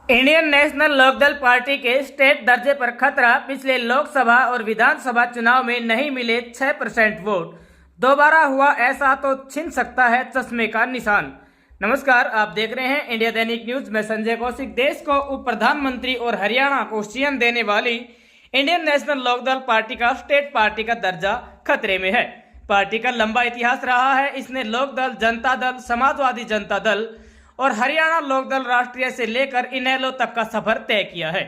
Indian national Lokdal party के state दर्जे पर खतरा। पिछले लोकसभा और विधानसभा चुनाव में नहीं मिले 6% वोट। दोबारा हुआ ऐसा तो छिन सकता है चश्मे का निशान। नमस्कार, आप देख रहे हैं इंडिया दैनिक न्यूज। मैं संजय कौशिक। देश को उप प्रधानमंत्री और हरियाणा को सीएम देने वाली इंडियन नेशनल लोकदल पार्टी का स्टेट पार्टी का दर्जा खतरे में है। पार्टी का लंबा इतिहास रहा है। इसने लोकदल, जनता दल, समाजवादी जनता दल और हरियाणा लोकदल राष्ट्रीय से लेकर इनेलो तक का सफर तय किया है।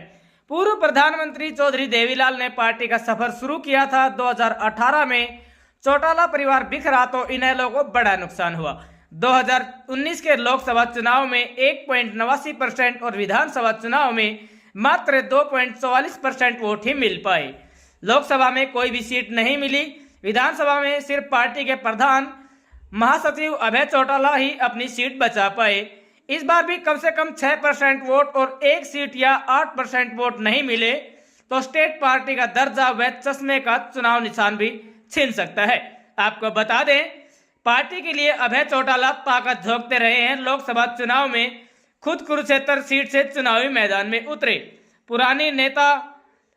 पूर्व प्रधानमंत्री चौधरी देवीलाल ने पार्टी का सफर शुरू किया था। 2018 में चौटाला परिवार बिखरा तो इनेलो को बड़ा नुकसान हुआ। 2019 के लोकसभा चुनाव में 1.89% और विधानसभा चुनाव में मात्र 2.44% वोट ही मिल पाए। लोकसभा में कोई भी सीट नहीं मिली। विधानसभा में सिर्फ पार्टी के प्रधान महासचिव अभय चौटाला ही अपनी सीट बचा पाए। इस बार भी कम से कम 6% वोट और एक सीट या 8% वोट नहीं मिले तो स्टेट पार्टी का दर्जा व चश्मे का चुनाव निशान भी छीन सकता है। आपको बता दें, पार्टी के लिए अभय चौटाला ताकत झोंकते रहे हैं। लोकसभा चुनाव में खुद कुरुक्षेत्र सीट से चुनावी मैदान में उतरे। पुराने नेता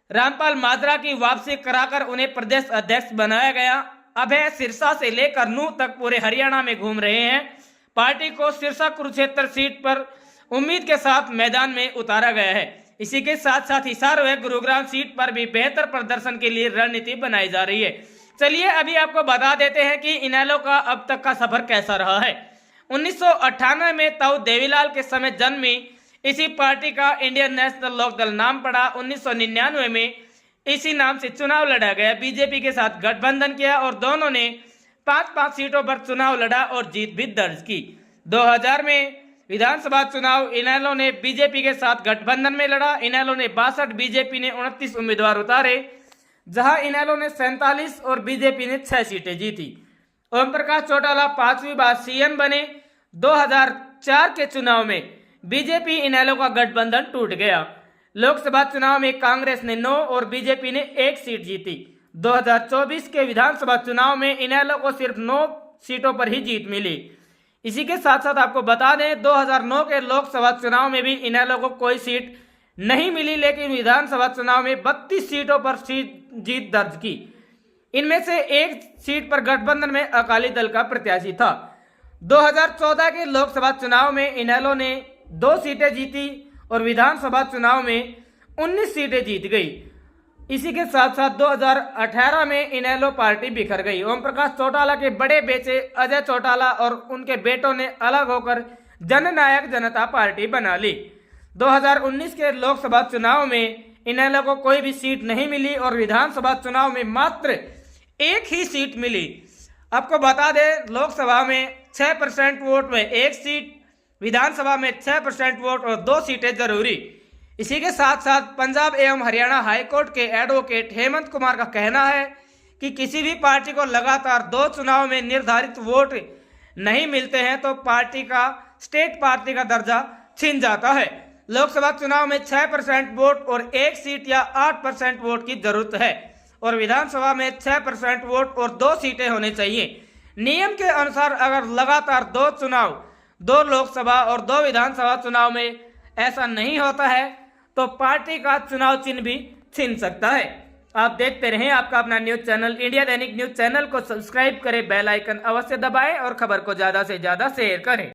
रामपाल माजरा की वापसी कराकर उन्हें प्रदेश अध्यक्ष बनाया गया। अभय सिरसा से लेकर नूह तक पूरे हरियाणा में घूम रहे हैं। पार्टी को सिरसा कुरुक्षेत्र सीट पर उम्मीद के साथ मैदान में उतारा गया है। इसी के साथ साथ हिसार व गुरुग्राम सीट पर भी बेहतर प्रदर्शन के लिए रणनीति बनाई जा रही है। चलिए अभी आपको बता देते हैं कि इनेलो का अब तक का सफर कैसा रहा है। 1998 में ताऊ देवीलाल के समय जन्मी इसी पार्टी का इंडियन नेशनल लोकदल नाम पड़ा। 1999 में इसी नाम से चुनाव लड़ा गया। बीजेपी के साथ गठबंधन किया और दोनों ने 5-5 सीटों पर चुनाव लड़ा और जीत भी दर्ज की। 2000 में विधानसभा चुनाव इनेलो ने बीजेपी के साथ गठबंधन में लड़ा। इनेलो ने 62, बीजेपी ने 29 उम्मीदवार उतारे, जहां इनेलो ने 47 और बीजेपी ने 6 सीटें जीती। ओम प्रकाश चौटाला 5वीं बार सीएम बने। 2004 के चुनाव में बीजेपी इनेलो का गठबंधन टूट गया। लोकसभा चुनाव में कांग्रेस ने 9 और बीजेपी ने 1 सीट जीती। 2024 के विधानसभा चुनाव में इनेलो को सिर्फ 9 सीटों पर ही जीत मिली। इसी के साथ साथ आपको बता दें, 2009 के लोकसभा चुनाव में भी इनेलो को कोई सीट नहीं मिली, लेकिन विधानसभा चुनाव में 32 सीटों पर जीत दर्ज की। इनमें से 1 सीट पर गठबंधन में अकाली दल का प्रत्याशी था। 2014 के लोकसभा चुनाव में इनेलो ने 2 सीटें जीती और विधानसभा चुनाव में 19 सीटें जीत गई। इसी के साथ साथ 2018 में इनेलो पार्टी बिखर गई। ओम प्रकाश चौटाला के बड़े बेटे अजय चौटाला और उनके बेटों ने अलग होकर जननायक जनता पार्टी बना ली। 2019 के लोकसभा चुनाव में इनेलो को कोई भी सीट नहीं मिली और विधानसभा चुनाव में मात्र 1 ही सीट मिली। आपको बता दें, लोकसभा में 6% वोट में 1 सीट, विधानसभा में 6% वोट और 2 सीटें जरूरी। इसी के साथ साथ पंजाब एवं हरियाणा हाईकोर्ट के एडवोकेट हेमंत कुमार का कहना है कि किसी भी पार्टी को लगातार 2 चुनाव में निर्धारित वोट नहीं मिलते हैं तो पार्टी का स्टेट पार्टी का दर्जा छिन जाता है। लोकसभा चुनाव में 6% वोट और 1 सीट या 8% वोट की जरूरत है और विधानसभा में 6% वोट और 2 सीटें होनी चाहिए। नियम के अनुसार अगर लगातार 2 चुनाव, 2 लोकसभा और 2 विधानसभा चुनाव में ऐसा नहीं होता है तो पार्टी का चुनाव चिन्ह भी छिन सकता है। आप देखते रहें आपका अपना न्यूज चैनल इंडिया दैनिक न्यूज। चैनल को सब्सक्राइब करें, बेल आइकन अवश्य दबाएं और खबर को ज्यादा से ज्यादा शेयर करें।